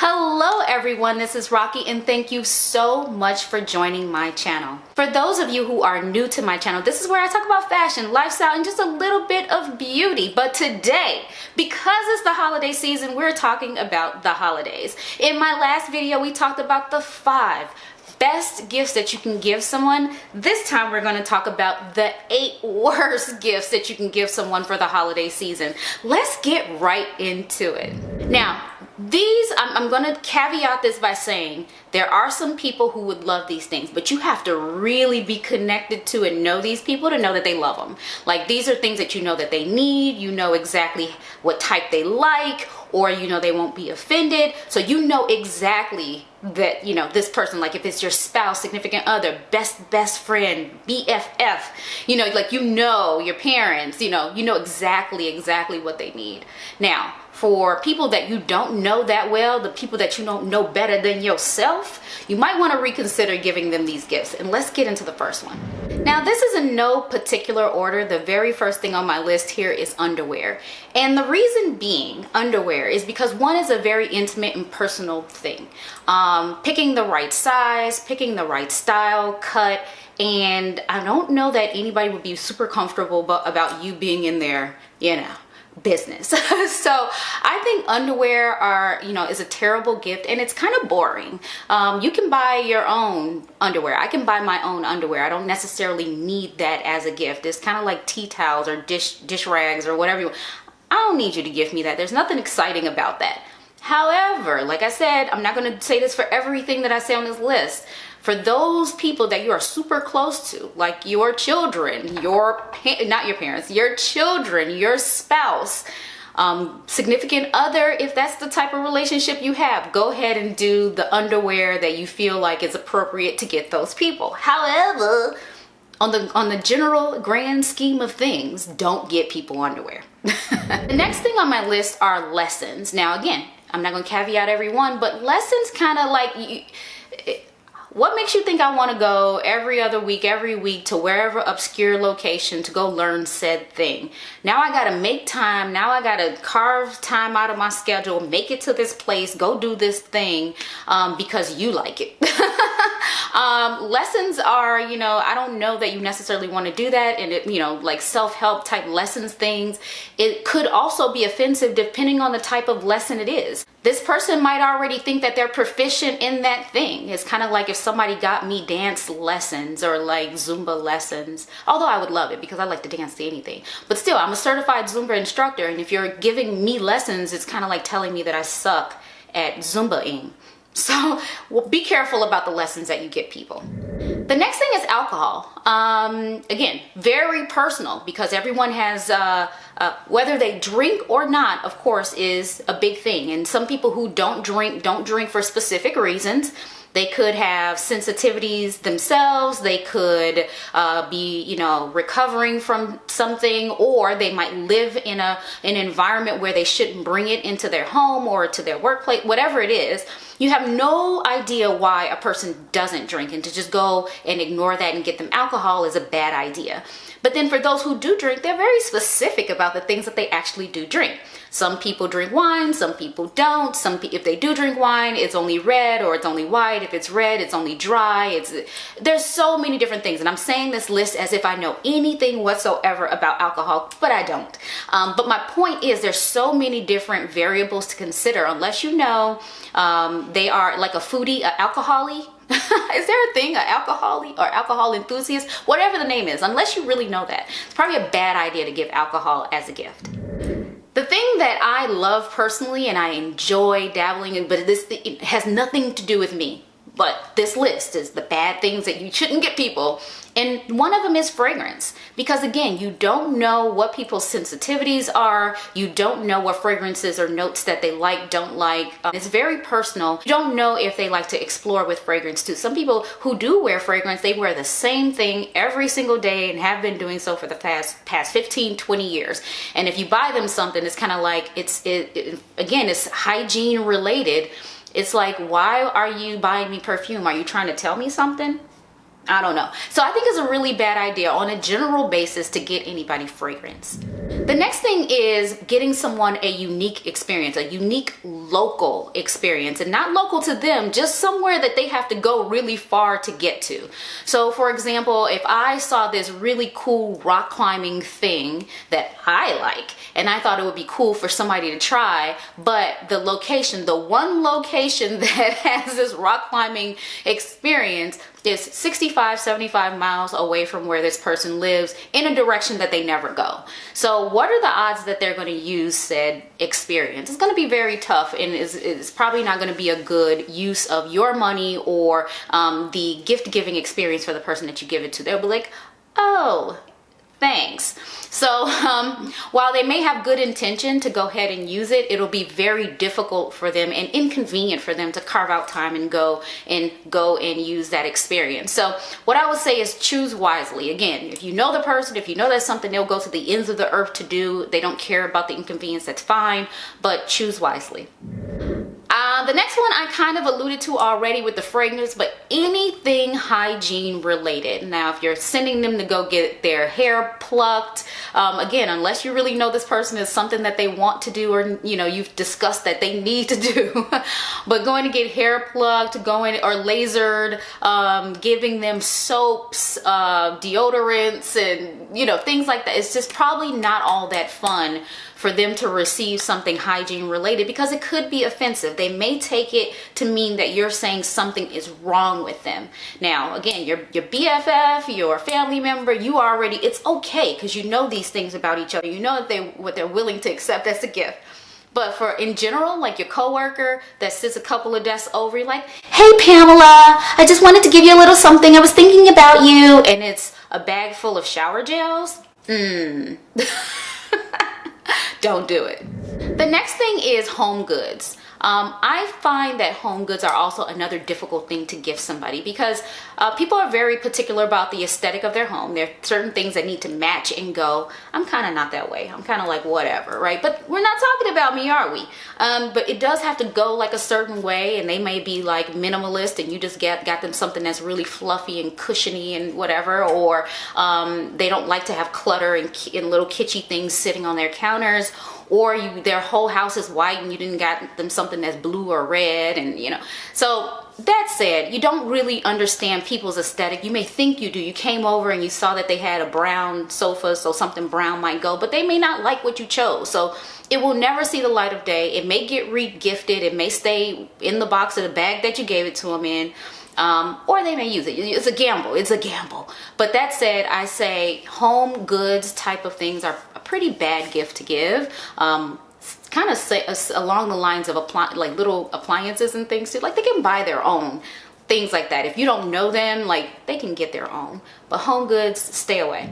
Hello everyone, this is Rocky and thank you so much for joining my channel. For those of you who are new to my channel, this is where I talk about fashion, lifestyle, and just a little bit of beauty. But today, because it's the holiday season, we're talking about the holidays. In my last video, we talked about the 5 best gifts that you can give someone. This time we're going to talk about the 8 worst gifts that you can give someone for the holiday season. Let's get right into it. Now, I'm going to caveat this by saying there are some people who would love these things, but you have to really be connected to and know these people to know that they love them. Like, these are things that you know that they need, you know exactly what type they like, or you know they won't be offended. So you know exactly that, you know, this person, like if it's your spouse, significant other, best friend, BFF, you know, like, you know, your parents, you know exactly what they need. Now, for people that you don't know that well, the people that you don't know better than yourself, you might want to reconsider giving them these gifts. And let's get into the first one. Now, this is in no particular order. The very first thing on my list here is underwear. And the reason being underwear is because one is a very intimate and personal thing. Picking the right size, picking the right style, cut, and I don't know that anybody would be super comfortable about you being in their, you know, business. So I think underwear is a terrible gift, and it's kind of boring. You can buy your own underwear. I can buy my own underwear. I don't necessarily need that as a gift. It's kind of like tea towels or dish rags or whatever you want. I don't need you to give me that. There's nothing exciting about that. However, like I said, I'm not going to say this for everything that I say on this list. For those people that you are super close to, like your children, not your parents, your children, your spouse, significant other, if that's the type of relationship you have, go ahead and do the underwear that you feel like is appropriate to get those people. However, on the general grand scheme of things, don't get people underwear. The next thing on my list are lessons. Now, again, I'm not going to caveat everyone, but lessons kind of like... What makes you think I want to go every week to wherever obscure location to go learn said thing? Now I got to make time. Now I got to carve time out of my schedule, make it to this place, go do this thing because you like it. Lessons are, I don't know that you necessarily want to do that. And it, like self-help type lessons things, it could also be offensive depending on the type of lesson it is. This person might already think that they're proficient in that thing. It's kind of like if somebody got me dance lessons or like Zumba lessons, although I would love it because I like to dance to anything. But still, I'm a certified Zumba instructor, and if you're giving me lessons, it's kind of like telling me that I suck at Zumba-ing. So be careful about the lessons that you give people. The next thing is alcohol. Again, very personal because everyone has, whether they drink or not, of course, is a big thing. And some people who don't drink for specific reasons. They could have sensitivities themselves. They could be, recovering from something, or they might live in an environment where they shouldn't bring it into their home or to their workplace, whatever it is. You have no idea why a person doesn't drink, and to just go and ignore that and get them alcohol is a bad idea. But then for those who do drink, they're very specific about the things that they actually do drink. Some people drink wine, some people don't. If they do drink wine, it's only red or it's only white. If it's red, it's only dry. There's so many different things. And I'm saying this list as if I know anything whatsoever about alcohol, but I don't. But my point is there's so many different variables to consider unless you know they are like a foodie, an alcoholic. Is there a thing, an alcoholic or alcohol enthusiast? Whatever the name is, unless you really know that, it's probably a bad idea to give alcohol as a gift. The thing that I love personally and I enjoy dabbling in, but it has nothing to do with me, but this list is the bad things that you shouldn't get people. And one of them is fragrance. Because again, you don't know what people's sensitivities are. You don't know what fragrances or notes that they like, don't like. It's very personal. You don't know if they like to explore with fragrance too. Some people who do wear fragrance, they wear the same thing every single day and have been doing so for the past 15, 20 years. And if you buy them something, it's kind of like, again, it's hygiene related. It's like, why are you buying me perfume? Are you trying to tell me something? I don't know. So I think it's a really bad idea on a general basis to get anybody fragrance. The next thing is getting someone a unique experience, a unique local experience, and not local to them, just somewhere that they have to go really far to get to. So for example, if I saw this really cool rock climbing thing that I like, and I thought it would be cool for somebody to try, but the location, the one location that has this rock climbing experience is 65, 75 miles away from where this person lives in a direction that they never go. So what are the odds that they're going to use said experience? It's going to be very tough, and it's probably not going to be a good use of your money or the gift giving experience for the person that you give it to. They'll be like, oh, thanks. So while they may have good intention to go ahead and use it, it'll be very difficult for them and inconvenient for them to carve out time and go and use that experience. So what I would say is choose wisely. Again, if you know the person, if you know that's something they'll go to the ends of the earth to do, they don't care about the inconvenience, that's fine, but choose wisely. The next one I kind of alluded to already with the fragrance, but anything hygiene related. Now, if you're sending them to go get their hair plucked, again, unless you really know this person is something that they want to do, or you've discussed that they need to do, but going to get hair plucked, going or lasered, giving them soaps, deodorants, and things like that, it's just probably not all that fun for them to receive something hygiene related, because it could be offensive. They may take it to mean that you're saying something is wrong with them. Now, again, your BFF, your family member, it's okay, because you know these things about each other. You know that what they're willing to accept as a gift. But for in general, like your coworker that sits a couple of desks over, you're like, hey Pamela, I just wanted to give you a little something. I was thinking about you. And it's a bag full of shower gels. Don't do it. The next thing is home goods. I find that home goods are also another difficult thing to gift somebody, because people are very particular about the aesthetic of their home. There are certain things that need to match and go. I'm kind of not that way. I'm kind of like whatever, right? But we're not talking about me, are we? But it does have to go like a certain way, and they may be like minimalist and you just got them something that's really fluffy and cushiony and whatever, or they don't like to have clutter and little kitschy things sitting on their counters, or their whole house is white and you didn't got them something that's blue or red, and so that said, you don't really understand people's aesthetic. You may think you do. You came over and you saw that they had a brown sofa, so something brown might go, but they may not like what you chose. So it will never see the light of day. It may get re-gifted. It may stay in the box or the bag that you gave it to them in. Or they may use it. It's a gamble. It's a gamble. But that said, I say home goods type of things are a pretty bad gift to give. Kind of say along the lines of like little appliances and things too. Like they can buy their own things like that. If you don't know them, like they can get their own. But home goods, stay away.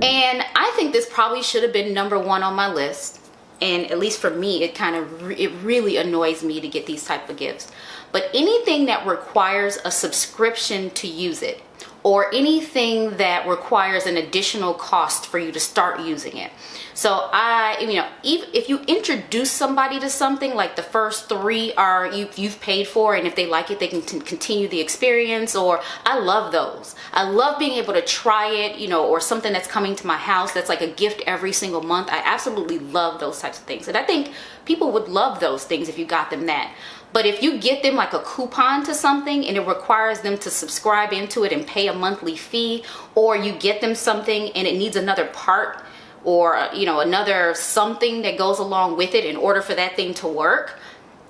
And I think this probably should have been number one on my list. And at least for me, it really annoys me to get these type of gifts. But anything that requires a subscription to use it, or anything that requires an additional cost for you to start using it. So if you introduce somebody to something, like the first three are you've paid for, and if they like it, they can continue the experience. Or I love those. I love being able to try it, or something that's coming to my house that's like a gift every single month. I absolutely love those types of things, and I think people would love those things if you got them that. But if you get them like a coupon to something and it requires them to subscribe into it and pay a monthly fee, or you get them something and it needs another part, or another something that goes along with it in order for that thing to work,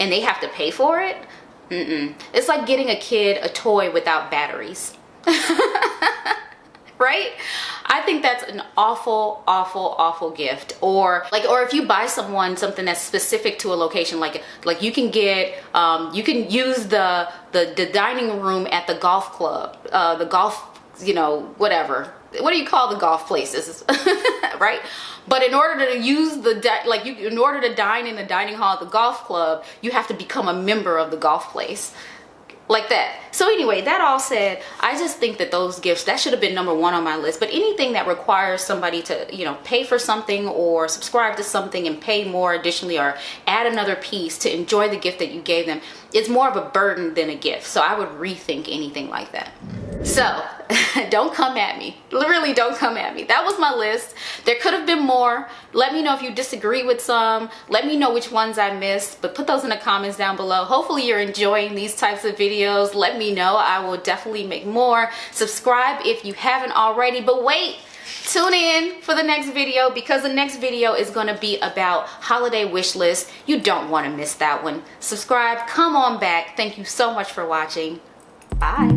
and they have to pay for it, it's like getting a kid a toy without batteries. Right? I think that's an awful, awful, awful gift. Or if you buy someone something that's specific to a location, like you can get, you can use the dining room at the golf club, the golf, whatever. What do you call the golf places? Right? But in order to use in order to dine in the dining hall at the golf club, you have to become a member of the golf place. Like that. So anyway, that all said, I just think that those gifts, that should have been number one on my list. But anything that requires somebody to, pay for something or subscribe to something and pay more additionally, or add another piece to enjoy the gift that you gave them, it's more of a burden than a gift. So I would rethink anything like that. So don't come at me. Literally don't come at me. That was my list. There could have been more. Let me know if you disagree with some. Let me know which ones I missed, but put those in the comments down below. Hopefully you're enjoying these types of videos. Let me know. I will definitely make more. Subscribe if you haven't already, but wait. Tune in for the next video, because the next video is going to be about holiday wish list. You don't want to miss that one. Subscribe. Come on back. Thank you so much for watching. Bye.